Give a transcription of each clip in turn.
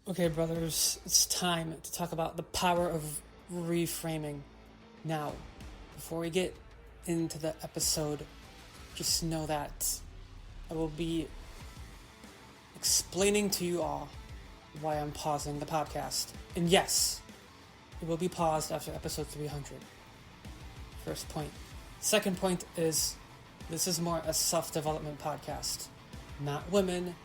Okay, brothers, it's time to talk about the power of reframing. Now, before we get into the episode, just know that I will be explaining to you all why I'm pausing the podcast. And yes, it will be paused after episode 300. First point. Second point is this is more a self-development podcast. Not women,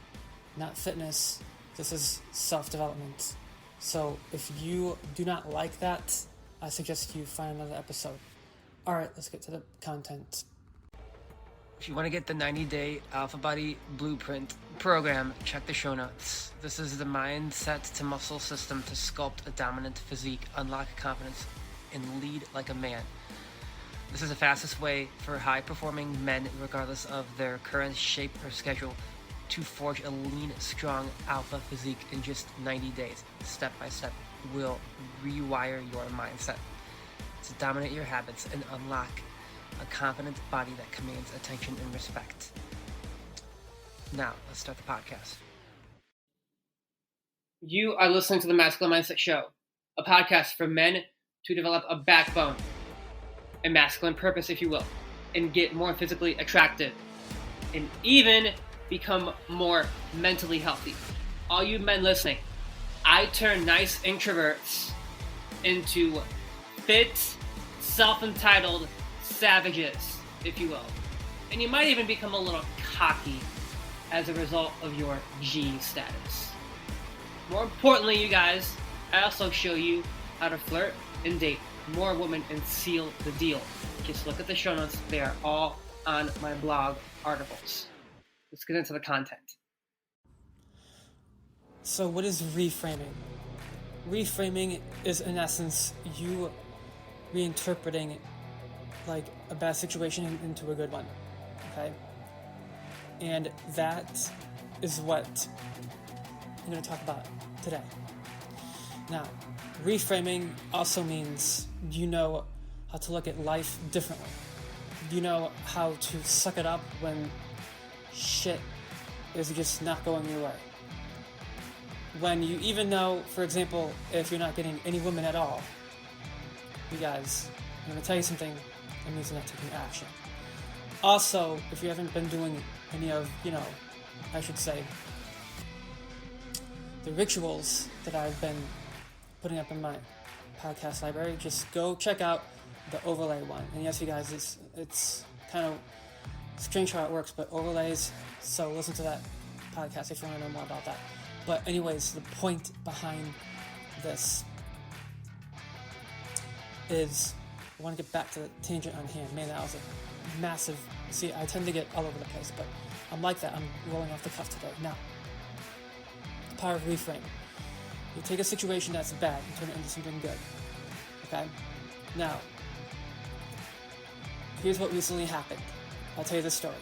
not fitness. This is self-development. So if you do not like that, I suggest you find another episode. Alright, let's get to the content. If you want to get the 90-day Alpha Body Blueprint program, check the show notes. This is the mindset to muscle system to sculpt a dominant physique, unlock confidence, and lead like a man. This is the fastest way for high-performing men, regardless of their current shape or schedule, to forge a lean, strong alpha physique in just 90 days. Step by step, will rewire your mindset to dominate your habits and unlock a confident body that commands attention and respect. Now, let's start the podcast. You are listening to the Masculine Mindset Show, a podcast for men to develop a backbone, a masculine purpose, if you will, and get more physically attractive, and even become more mentally healthy. All you men listening, I turn nice introverts into fit, self-entitled savages, if you will. And you might even become a little cocky as a result of your G status. More importantly, you guys, I also show you how to flirt and date more women and seal the deal. Just look at the show notes. They are all on my blog articles. Let's get into the content. So what is reframing? Reframing is, in essence, you reinterpreting like a bad situation into a good one, okay? And that is what I'm going to talk about today. Now, reframing also means you know how to look at life differently. You know how to suck it up when shit is just not going your way. When you even know, for example, if you're not getting any women at all, you guys, I'm going to tell you something, that means you're not taking action. Also, if you haven't been doing any of, I should say, the rituals that I've been putting up in my podcast library, just go check out the overlay one. And yes, you guys, it's kind of strange how it works, but overlays, so listen to that podcast if you want to know more about that. But anyways, the point behind this is I want to get back to the tangent on hand. Man, that was a massive... See, I tend to get all over the place, but I'm like that. I'm rolling off the cuff today. Now, the power of reframe. You take a situation that's bad and turn it into something good. Okay? Now, here's what recently happened. I'll tell you this story.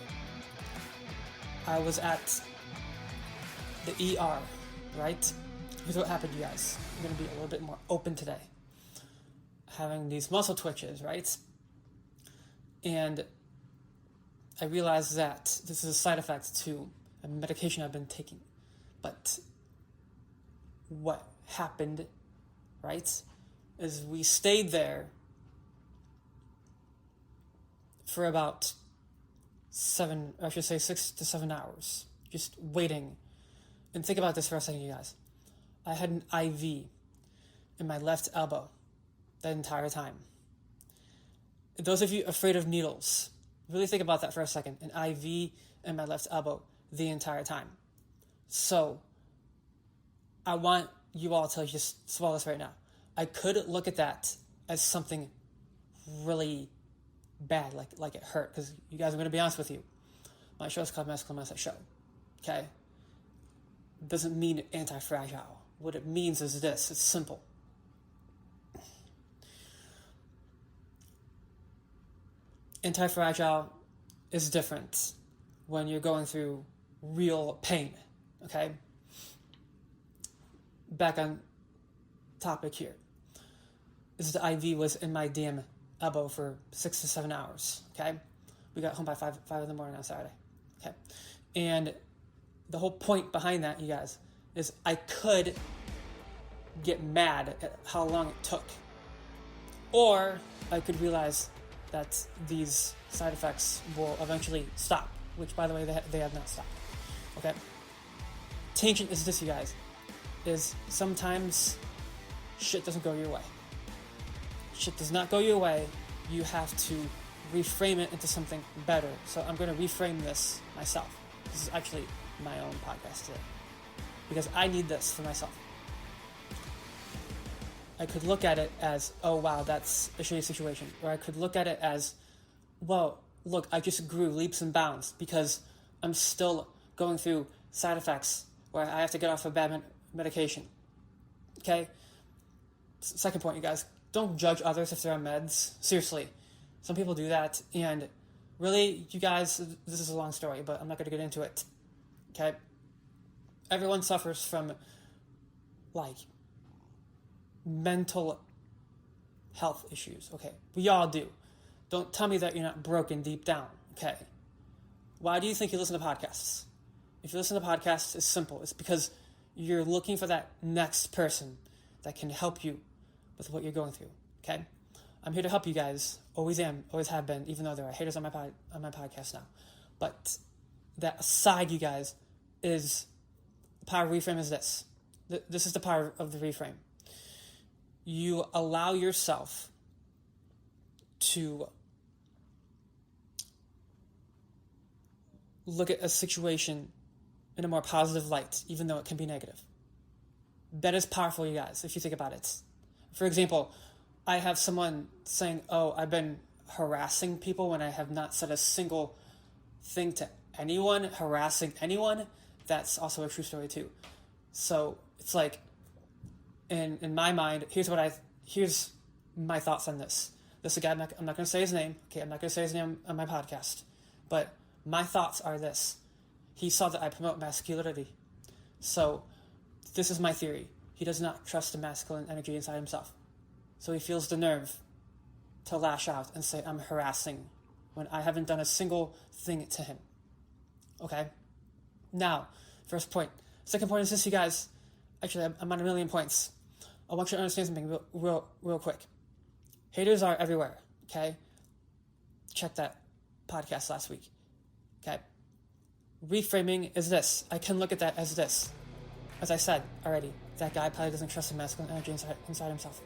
I was at the ER, right? Here's what happened, you guys. I'm going to be a little bit more open today. Having these muscle twitches, right? And I realized that this is a side effect to a medication I've been taking. But what happened, right, is we stayed there for about 6 to 7 hours, just waiting. And think about this for a second, you guys. I had an IV in my left elbow that entire time. Those of you afraid of needles, really think about that for a second. An IV in my left elbow the entire time. So, I want you all to just swallow this right now. I could look at that as something really bad, like it hurt, because you guys, I'm going to be honest with you. My show is called Masculine Mindset Show, okay? It doesn't mean anti-fragile. What it means is this. It's simple. Anti-fragile is different when you're going through real pain, okay? Back on topic here. The IV was in my damn elbow for 6 to 7 hours, okay? We got home by 5 in the morning on Saturday, okay? And the whole point behind that, you guys, is I could get mad at how long it took. Or I could realize that these side effects will eventually stop, which, by the way, they have not stopped. Okay? Tangent is this, you guys, is sometimes shit doesn't go your way. Shit does not go your way. You have to reframe it into something better. So I'm going to reframe this myself. This is actually my own podcast today, because I need this for myself. I could look at it as, oh wow, that's a shitty situation. Or I could look at it as, well, look, I just grew leaps and bounds because I'm still going through side effects where I have to get off of bad medication. Okay? Second point, you guys, don't judge others if they're on meds. Seriously. Some people do that, and really, you guys, this is a long story, but I'm not going to get into it. Okay? Everyone suffers from, like, mental health issues. Okay? We all do. Don't tell me that you're not broken deep down. Okay? Why do you think you listen to podcasts? If you listen to podcasts, it's simple. It's because you're looking for that next person that can help you with what you're going through. Okay? I'm here to help you guys. Always am. Always have been. Even though there are haters on my podcast now. But that aside, you guys, is the power of reframe is this. This is the power of the reframe. You allow yourself to look at a situation in a more positive light, even though it can be negative. That is powerful, you guys, if you think about it. For example, I have someone saying, oh, I've been harassing people when I have not said a single thing to anyone, harassing anyone. That's also a true story too. So it's like, in my mind, here's my thoughts on this. This is a guy, I'm not going to say his name. Okay, I'm not going to say his name on my podcast. But my thoughts are this. He saw that I promote masculinity. So this is my theory. He does not trust the masculine energy inside himself. So he feels the nerve to lash out and say, I'm harassing, when I haven't done a single thing to him. Okay? Now, first point. Second point is this, you guys. Actually, I'm on 1,000,000 points. I want you to understand something real quick. Haters are everywhere, okay? Check that podcast last week, okay? Reframing is this. I can look at that as this. As I said already, that guy probably doesn't trust the masculine energy inside himself.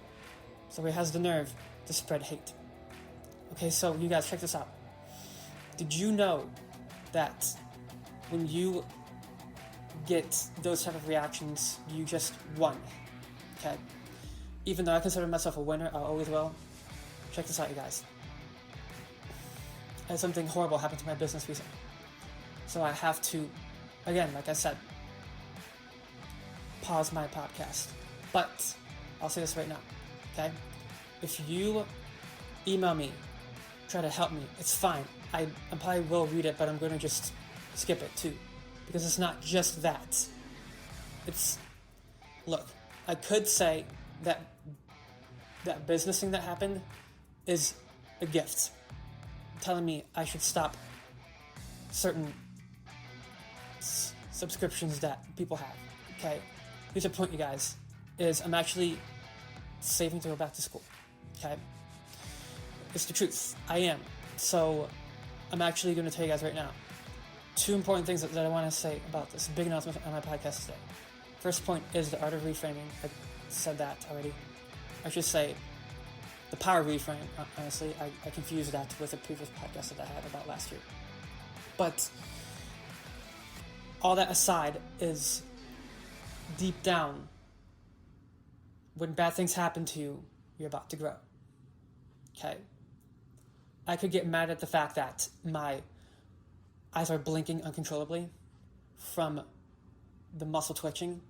So he has the nerve to spread hate. Okay, so you guys, check this out. Did you know that when you get those type of reactions, you just won? Okay? Even though I consider myself a winner, I always will. Check this out, you guys. I had something horrible happen to my business recently. So I have to, again, like I said, pause my podcast. But I'll say this right now, okay? If you email me, try to help me, it's fine. I probably will read it, but I'm going to just skip it too. Because it's not just that. It's, look, I could say that business thing that happened is a gift. Telling me I should stop certain subscriptions that people have. Okay? Here's the point, you guys, is I'm actually saving to go back to school. Okay? It's the truth. I am. So I'm actually going to tell you guys right now 2 important things that I want to say about this big announcement on my podcast today. First point is the art of reframing. I said that already. I should say the power of reframe. Honestly, I confused that with a previous podcast that I had about last year. But all that aside is deep down, when bad things happen to you, you're about to grow. Okay? I could get mad at the fact that my eyes are blinking uncontrollably from the muscle twitching.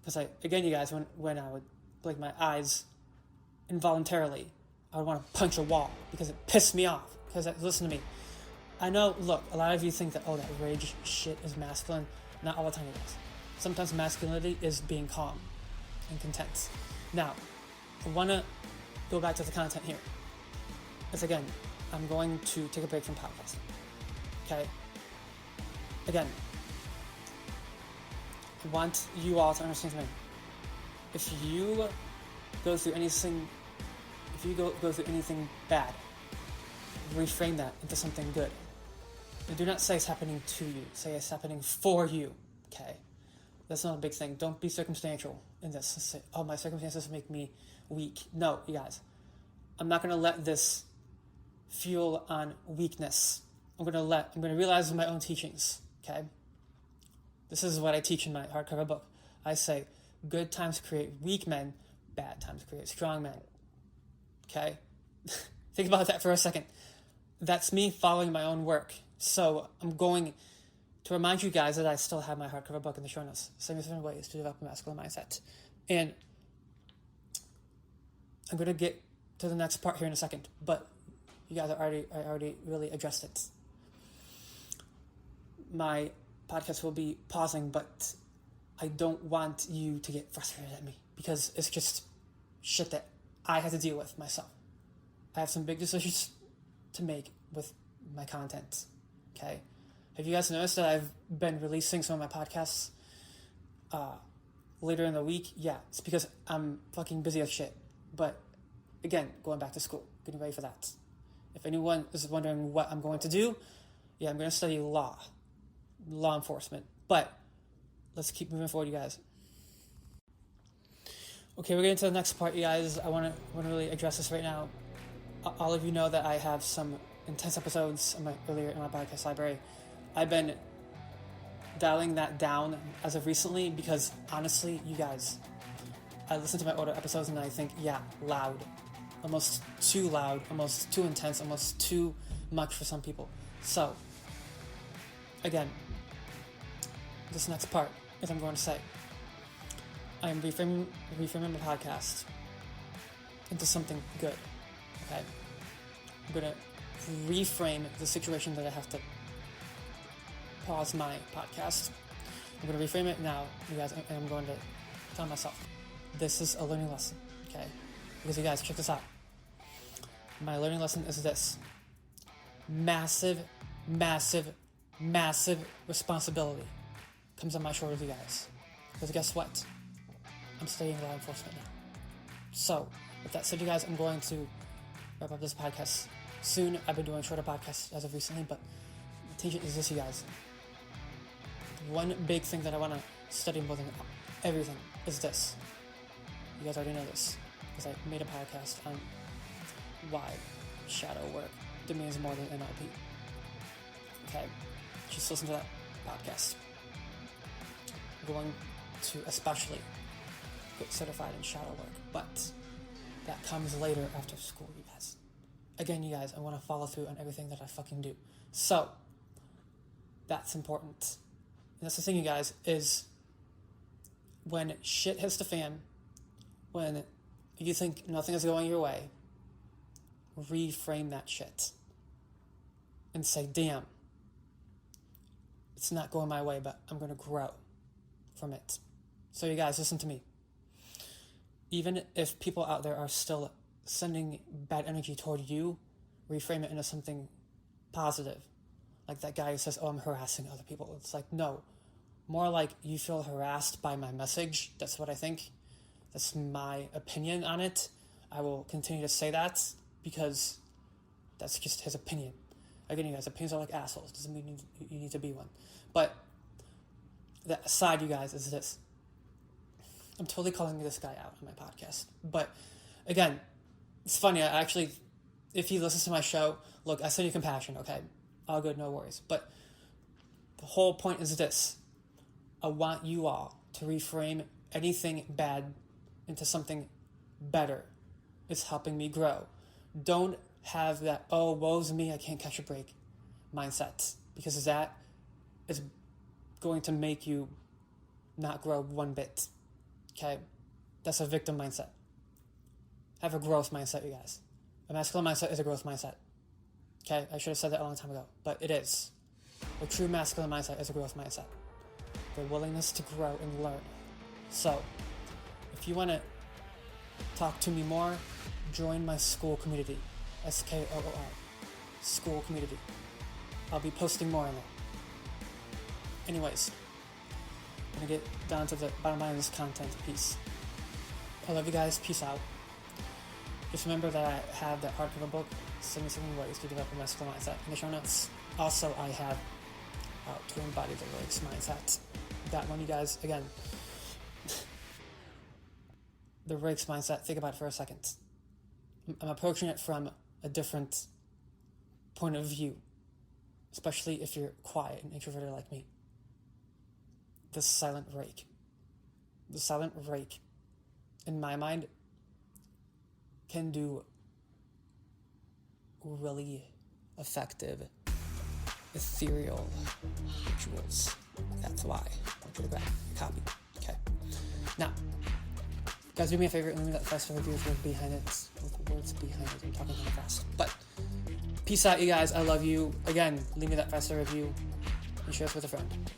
Because again, you guys, when I would blink my eyes involuntarily, I would want to punch a wall because it pissed me off. Because, listen to me. I know, look, a lot of you think that, that rage shit is masculine. Not all the time it is. Sometimes masculinity is being calm and content. Now, I want to go back to the content here. As again, I'm going to take a break from podcasting. Okay? Again, I want you all to understand something. if you go through anything, go through anything bad, reframe that into something good. And do not say it's happening to you. Say it's happening for you. Okay? That's not a big thing. Don't be circumstantial in this. Say, oh, my circumstances make me weak. No, you guys. I'm not going to let this fuel on weakness. I'm going to realize my own teachings. Okay? This is what I teach in my hardcover book. I say, good times create weak men, bad times create strong men. Okay? Think about that for a second. That's me following my own work. So I'm going to remind you guys that I still have my hardcover book in the show notes. 77 ways to develop a masculine mindset. And I'm going to get to the next part here in a second. But you guys I already really addressed it. My podcast will be pausing, but I don't want you to get frustrated at me because it's just shit that I have to deal with myself. I have some big decisions to make with my content. Okay? Have you guys noticed that I've been releasing some of my podcasts later in the week? Yeah, it's because I'm fucking busy as shit. But again, going back to school, getting ready for that. If anyone is wondering what I'm going to do, yeah, I'm going to study law enforcement. But let's keep moving forward, you guys. Okay, we're getting to the next part, you guys. I want to really address this right now. All of you know that I have some intense episodes earlier in my podcast library. I've been dialing that down as of recently because honestly, you guys, I listen to my older episodes and I think, yeah, loud. Almost too loud, almost too intense, almost too much for some people. So, again, this next part is I'm going to say, I'm reframing the podcast into something good, okay? I'm going to reframe the situation that I have to pause my podcast. I'm going to reframe it now, you guys, and I'm going to tell myself, this is a learning lesson, okay? Because you guys, check this out. My learning lesson is this. Massive, massive, massive responsibility comes on my shoulders, you guys. Because guess what? I'm studying law enforcement now. So, with that said, you guys, I'm going to wrap up this podcast soon. I've been doing shorter podcasts as of recently, but the teaching is this, you guys. One big thing that I want to study more than everything is this. You guys already know this, because I made a podcast on why shadow work demands more than NLP. Okay, just listen to that podcast. I'm going to especially get certified in shadow work, but that comes later after school, you guys. Again, you guys, I want to follow through on everything that I fucking do. So, that's important. And that's the thing, you guys, is when shit hits the fan, when you think nothing is going your way, reframe that shit. And say, damn, it's not going my way, but I'm going to grow from it. So you guys, listen to me. Even if people out there are still sending bad energy toward you, reframe it into something positive. Like that guy who says, oh, I'm harassing other people. It's like, no. More like you feel harassed by my message. That's what I think. That's my opinion on it. I will continue to say that because that's just his opinion. Again, you guys, opinions are like assholes. Doesn't mean you need to be one. But that aside, you guys, is this. I'm totally calling this guy out on my podcast. But again, it's funny. I actually, if he listens to my show, look, I send you compassion, okay? All good, no worries. But the whole point is this. I want you all to reframe anything bad into something better. It's helping me grow. Don't have that, oh, woe's me, I can't catch a break mindset. Because that is going to make you not grow one bit. Okay? That's a victim mindset. Have a growth mindset, you guys. A masculine mindset is a growth mindset. Okay? I should have said that a long time ago. But it is. A true masculine mindset is a growth mindset. The willingness to grow and learn. So, if you want to talk to me more, join my SKOOL community. SKOOL. SKOOL community. I'll be posting more on it. Anyways, I'm going to get down to the bottom line of this content piece. I love you guys. Peace out. Just remember that I have that hardcover book, 77 Ways to Develop a Masculine Mindset, in the show notes. Also, I have To Embody the Rake's Mindset. That one, you guys, again, the Rake's Mindset, think about it for a second. I'm approaching it from a different point of view, especially if you're quiet and introverted like me. The silent rake. The silent rake, in my mind, can do really effective, ethereal rituals. That's why I want you to grab a copy. Okay. Now, guys, do me a favor and leave me that 5-star review with words behind it. With words behind it. I'm talking kind of fast. But peace out, you guys. I love you. Again, leave me that 5-star review and share it with a friend.